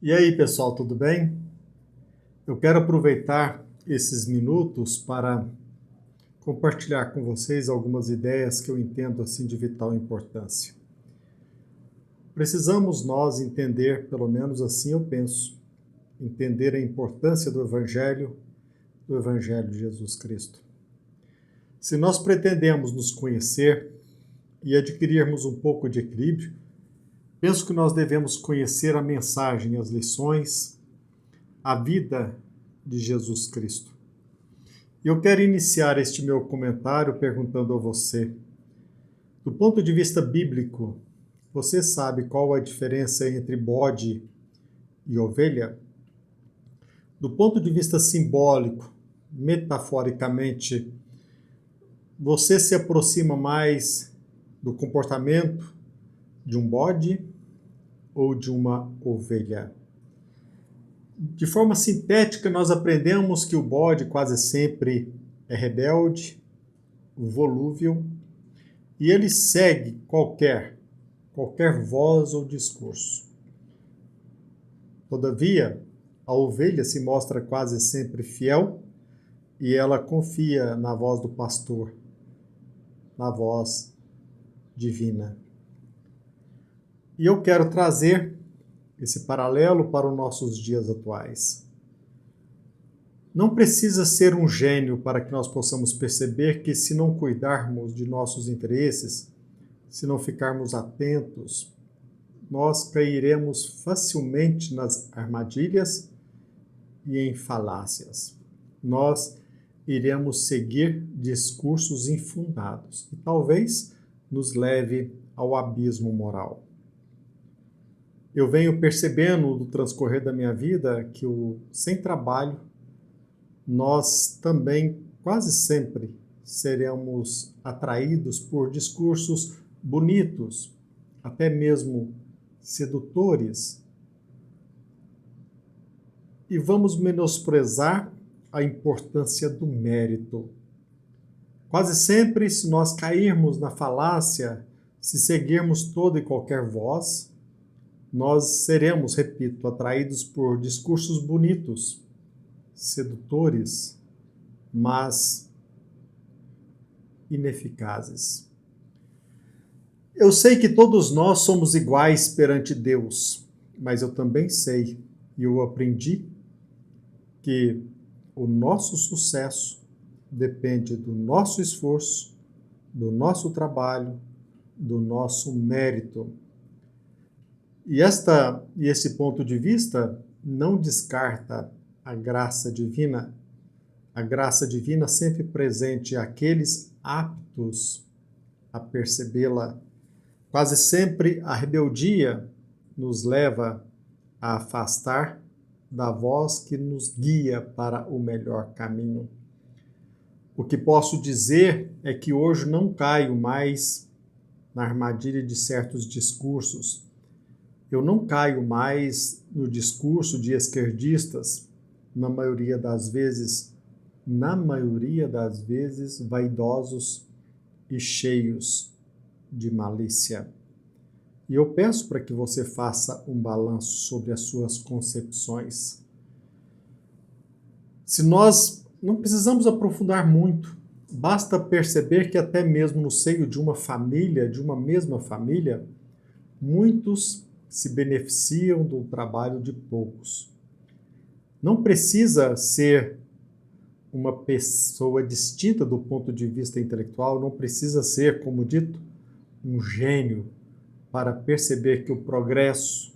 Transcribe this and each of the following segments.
E aí, pessoal, tudo bem? Eu quero aproveitar esses minutos para compartilhar com vocês algumas ideias que eu entendo assim de vital importância. Precisamos nós entender, pelo menos assim eu penso, entender a importância do Evangelho de Jesus Cristo. Se nós pretendemos nos conhecer e adquirirmos um pouco de equilíbrio, penso que nós devemos conhecer a mensagem, as lições, a vida de Jesus Cristo. E eu quero iniciar este meu comentário perguntando a você, do ponto de vista bíblico, você sabe qual a diferença entre bode e ovelha? Do ponto de vista simbólico, metaforicamente, você se aproxima mais do comportamento de um bode ou de uma ovelha? De forma sintética, nós aprendemos que o bode quase sempre é rebelde, volúvel, e ele segue qualquer voz ou discurso. Todavia, a ovelha se mostra quase sempre fiel e ela confia na voz do pastor, na voz divina. E eu quero trazer esse paralelo para os nossos dias atuais. Não precisa ser um gênio para que nós possamos perceber que, se não cuidarmos de nossos interesses, se não ficarmos atentos, nós cairemos facilmente nas armadilhas e em falácias. Nós iremos seguir discursos infundados e talvez nos leve ao abismo moral. Eu venho percebendo no transcorrer da minha vida que sem trabalho nós também quase sempre seremos atraídos por discursos bonitos, até mesmo sedutores, e vamos menosprezar a importância do mérito. Quase sempre, se nós cairmos na falácia, se seguirmos toda e qualquer voz, nós seremos, repito, atraídos por discursos bonitos, sedutores, mas ineficazes. Eu sei que todos nós somos iguais perante Deus, mas eu também sei, e eu aprendi, que o nosso sucesso depende do nosso esforço, do nosso trabalho, do nosso mérito. E esse ponto de vista não descarta a graça divina sempre presente àqueles aptos a percebê-la. Quase sempre a rebeldia nos leva a afastar da voz que nos guia para o melhor caminho. O que posso dizer é que hoje não caio mais na armadilha de certos discursos. Eu não caio mais no discurso de esquerdistas, na maioria das vezes vaidosos e cheios de malícia. E eu peço para que você faça um balanço sobre as suas concepções. Se nós não precisamos aprofundar muito, basta perceber que até mesmo no seio de uma família, de uma mesma família, muitos se beneficiam do trabalho de poucos. Não precisa ser uma pessoa distinta do ponto de vista intelectual, não precisa ser, como dito, um gênio para perceber que o progresso,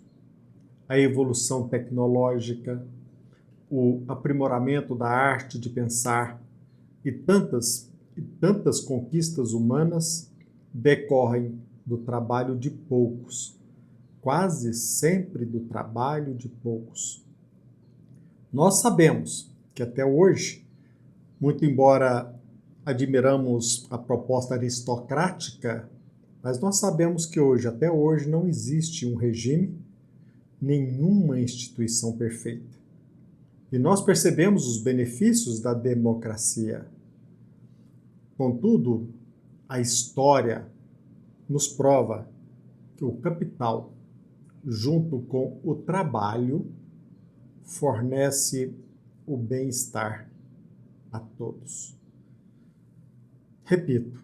a evolução tecnológica, o aprimoramento da arte de pensar e tantas conquistas humanas decorrem do trabalho de poucos, quase sempre do trabalho de poucos. Nós sabemos que até hoje, muito embora admiramos a proposta aristocrática, mas nós sabemos que até hoje, não existe um regime, nenhuma instituição perfeita. E nós percebemos os benefícios da democracia. Contudo, a história nos prova que o capital, junto com o trabalho, fornece o bem-estar a todos. Repito,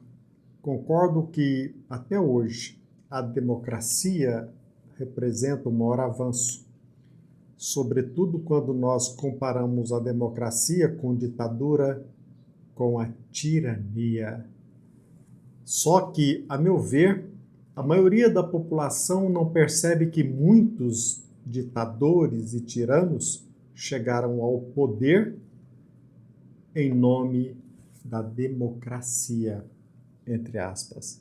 concordo que, até hoje, a democracia representa o maior avanço, sobretudo quando nós comparamos a democracia com ditadura, com a tirania. Só que, a meu ver, a maioria da população não percebe que muitos ditadores e tiranos chegaram ao poder em nome da democracia, entre aspas.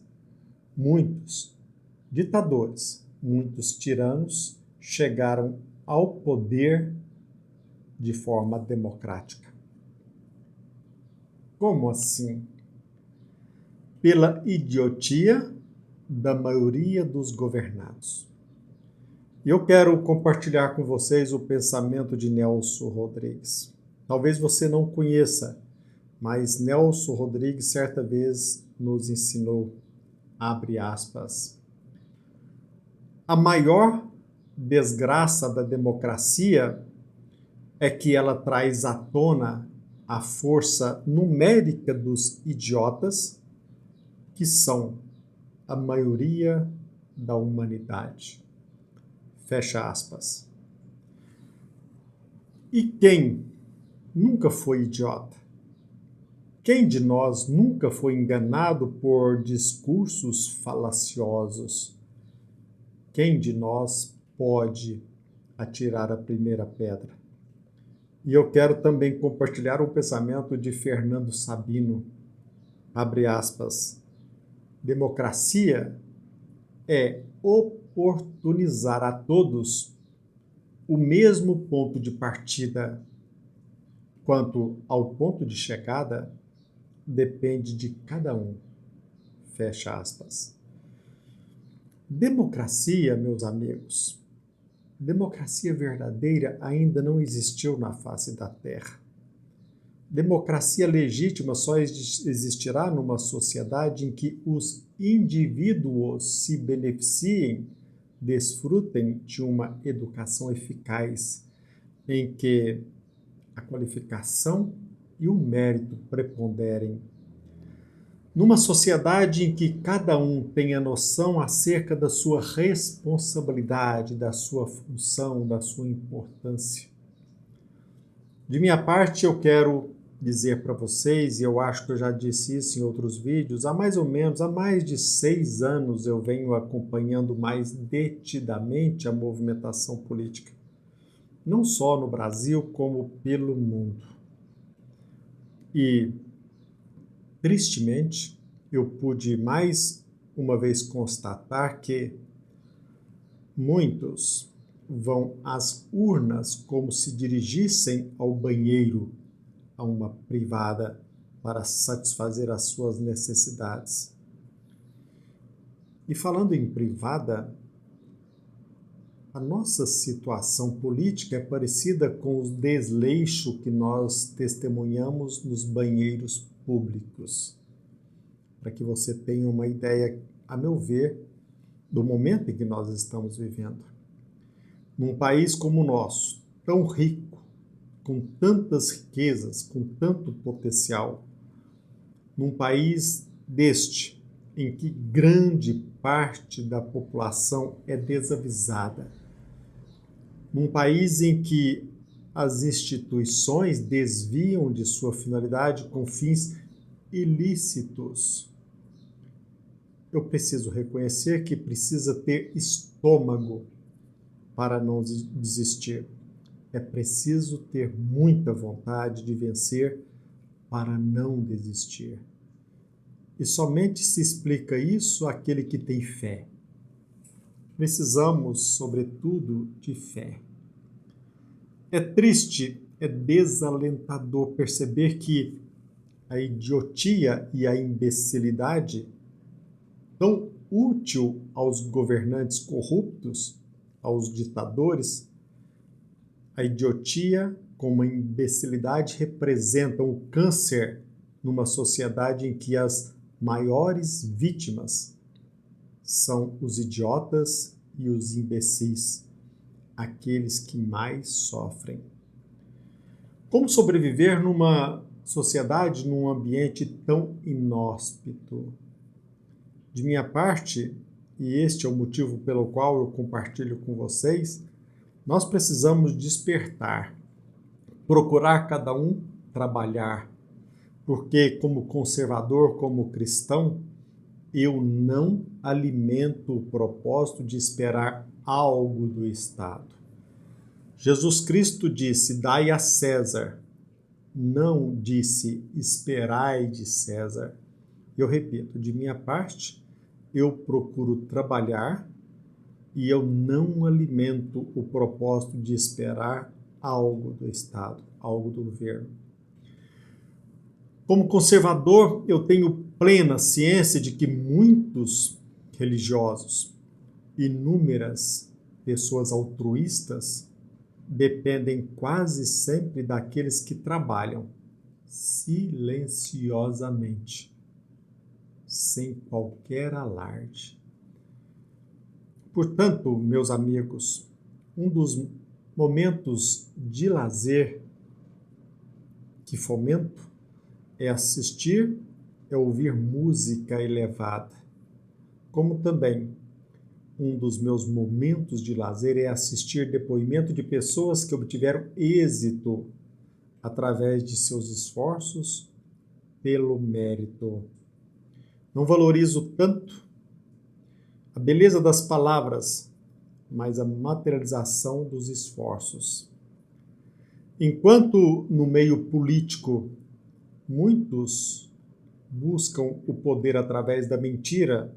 Muitos ditadores, muitos tiranos chegaram ao poder de forma democrática. Como assim? Pela idiotia da maioria dos governados. Eu quero compartilhar com vocês o pensamento de Nelson Rodrigues. Talvez você não conheça, mas Nelson Rodrigues certa vez nos ensinou, abre aspas, a maior desgraça da democracia é que ela traz à tona a força numérica dos idiotas, que são a maioria da humanidade. Fecha aspas. E quem nunca foi idiota? Quem de nós nunca foi enganado por discursos falaciosos? Quem de nós pode atirar a primeira pedra? E eu quero também compartilhar um pensamento de Fernando Sabino, abre aspas, democracia é oportunizar a todos o mesmo ponto de partida, quanto ao ponto de chegada, depende de cada um. Fecha aspas. Democracia, meus amigos, democracia verdadeira ainda não existiu na face da Terra. Democracia legítima só existirá numa sociedade em que os indivíduos se beneficiem, desfrutem de uma educação eficaz, em que a qualificação e o mérito preponderem. Numa sociedade em que cada um tenha noção acerca da sua responsabilidade, da sua função, da sua importância. De minha parte, eu quero dizer para vocês, e eu acho que eu já disse isso em outros vídeos, há mais de 6 anos eu venho acompanhando mais detidamente a movimentação política, não só no Brasil, como pelo mundo. E, tristemente, eu pude mais uma vez constatar que muitos vão às urnas como se dirigissem ao banheiro, a uma privada, para satisfazer as suas necessidades. E falando em privada, a nossa situação política é parecida com o desleixo que nós testemunhamos nos banheiros públicos. Para que você tenha uma ideia, a meu ver, do momento em que nós estamos vivendo. Num país como o nosso, tão rico, com tantas riquezas, com tanto potencial, num país deste, em que grande parte da população é desavisada, num país em que as instituições desviam de sua finalidade com fins ilícitos, eu preciso reconhecer que precisa ter estômago para não desistir. É preciso ter muita vontade de vencer para não desistir. E somente se explica isso àquele que tem fé. Precisamos, sobretudo, de fé. É triste, é desalentador perceber que a idiotia e a imbecilidade, tão útil aos governantes corruptos, aos ditadores, a idiotia como a imbecilidade representam o câncer numa sociedade em que as maiores vítimas são os idiotas e os imbecis, aqueles que mais sofrem. Como sobreviver numa sociedade, num ambiente tão inóspito? De minha parte, e este é o motivo pelo qual eu compartilho com vocês, nós precisamos despertar, procurar cada um trabalhar, porque como conservador, como cristão, eu não alimento o propósito de esperar algo do Estado. Jesus Cristo disse, dai a César, não disse, esperai de César. Eu repito, de minha parte, eu procuro trabalhar e eu não alimento o propósito de esperar algo do Estado, algo do governo. Como conservador, eu tenho plena ciência de que muitos religiosos, inúmeras pessoas altruístas, dependem quase sempre daqueles que trabalham silenciosamente, sem qualquer alarde. Portanto, meus amigos, um dos momentos de lazer que fomento é assistir, é ouvir música elevada. Como também um dos meus momentos de lazer é assistir depoimento de pessoas que obtiveram êxito através de seus esforços pelo mérito. Não valorizo tanto a beleza das palavras, mas a materialização dos esforços. Enquanto no meio político muitos buscam o poder através da mentira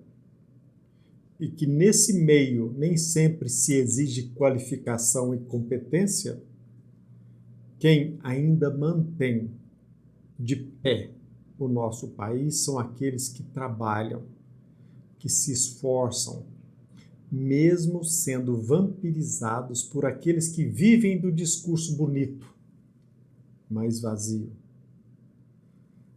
e que nesse meio nem sempre se exige qualificação e competência, quem ainda mantém de pé o nosso país são aqueles que trabalham, que se esforçam, mesmo sendo vampirizados por aqueles que vivem do discurso bonito, mas vazio.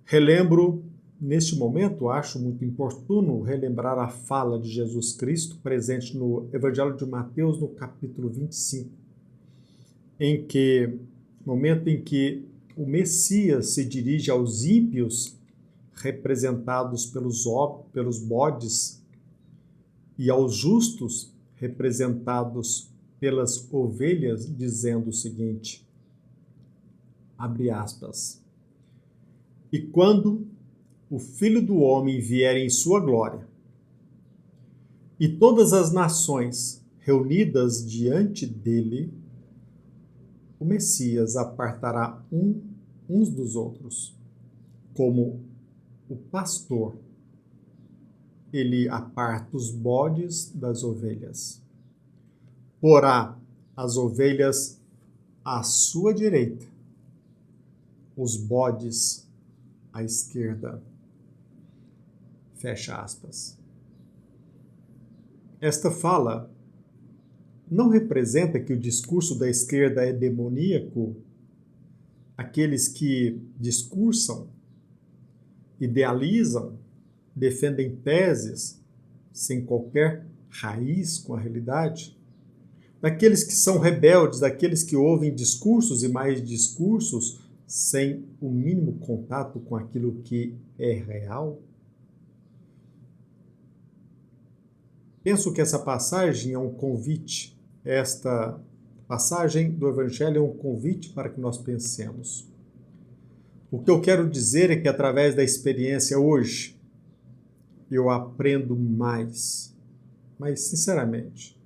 Relembro, neste momento, acho muito oportuno relembrar a fala de Jesus Cristo presente no Evangelho de Mateus, no capítulo 25, momento em que o Messias se dirige aos ímpios, representados pelos bodes, e aos justos, representados pelas ovelhas, dizendo o seguinte, abre aspas, e quando o Filho do Homem vier em sua glória, e todas as nações reunidas diante dele, o Messias apartará uns dos outros, como o pastor, ele aparta os bodes das ovelhas. Porá as ovelhas à sua direita, os bodes à esquerda. Fecha aspas. Esta fala não representa que o discurso da esquerda é demoníaco. Aqueles que discursam, idealizam, defendem teses sem qualquer raiz com a realidade. Daqueles que são rebeldes, daqueles que ouvem discursos e mais discursos sem o mínimo contato com aquilo que é real. Penso que essa passagem é um convite, esta passagem do Evangelho é um convite para que nós pensemos. O que eu quero dizer é que através da experiência hoje, eu aprendo mais, mas sinceramente,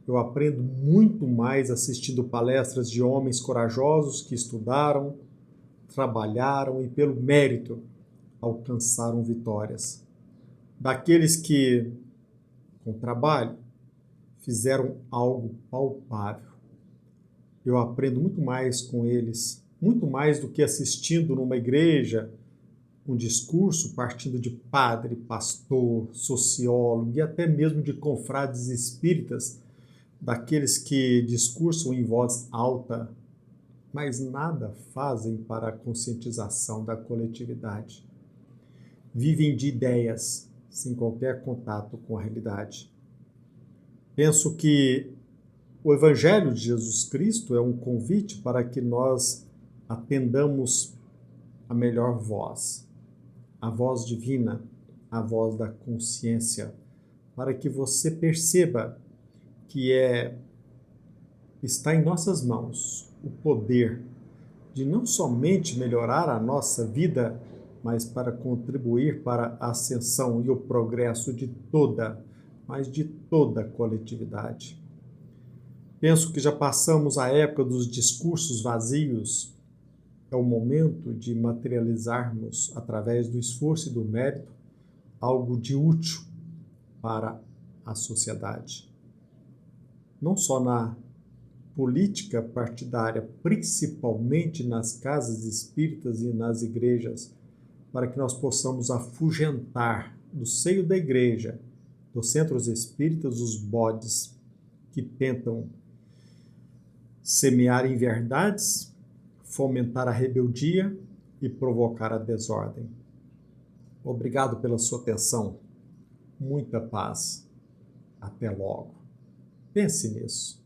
eu aprendo muito mais assistindo palestras de homens corajosos que estudaram, trabalharam e pelo mérito alcançaram vitórias. Daqueles que, com trabalho, fizeram algo palpável. Eu aprendo muito mais com eles, muito mais do que assistindo numa igreja um discurso partindo de padre, pastor, sociólogo e até mesmo de confrades espíritas, daqueles que discursam em voz alta, mas nada fazem para a conscientização da coletividade. Vivem de ideias, sem qualquer contato com a realidade. Penso que o Evangelho de Jesus Cristo é um convite para que nós atendamos a melhor voz, a voz divina, a voz da consciência, para que você perceba que está em nossas mãos o poder de não somente melhorar a nossa vida, mas para contribuir para a ascensão e o progresso de toda a coletividade. Penso que já passamos a época dos discursos vazios. É o momento de materializarmos, através do esforço e do mérito, algo de útil para a sociedade. Não só na política partidária, principalmente nas casas espíritas e nas igrejas, para que nós possamos afugentar do seio da igreja, dos centros espíritas, os bodes que tentam semear inverdades, fomentar a rebeldia e provocar a desordem. Obrigado pela sua atenção. Muita paz. Até logo. Pense nisso.